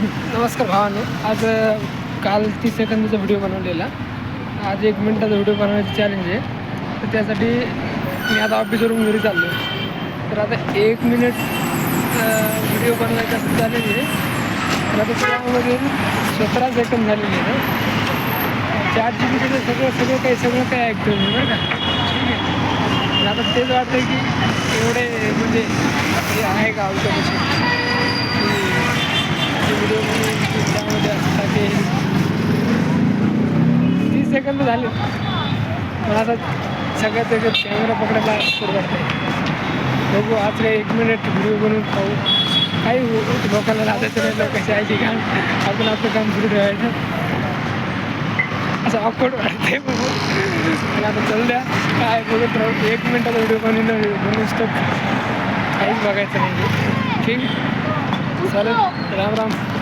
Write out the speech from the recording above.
नमस्कार भावांनो. आज काल 30 सेकंदाचा व्हिडिओ बनवलेला. आज 1 मिनिटाचा व्हिडिओ बनवण्याची चॅलेंज आहे. तर त्यासाठी मी आता ऑफिसवरून घरी चाललो आहे. तर आता 1 मिनिट व्हिडिओ बनवायचा चॅलेंज आहे. तर आता त्यामध्ये 17 सेकंद झालेले आहे ना. ChatGPT सगळं काही ऐकतो मी बरं का. ठीक आहे. आणि आता तेच वाटतं की एवढे म्हणजे हे आहे का आमच्यापाशी व्हिडिओ बनवून त्यामध्ये असतात ते 30 सेकंद झाले. पण आता सगळ्यात कॅमेरा पकडायला सुरुवात आहे. बघू आज काही 1 मिनिट व्हिडिओ बनवून पाहू. काही लोकांना लादायचं नाही, लोकांची आयची काम आपण आपलं काम सुरू ठेवायचं. असं ऑकवर्ड वाटतंय बघू. आणि आता चल द्या काय बघत राहू. 1 मिनिटाचा व्हिडिओ बनवून काहीच बघायचं नाही. ठीक चालेल. राम राम.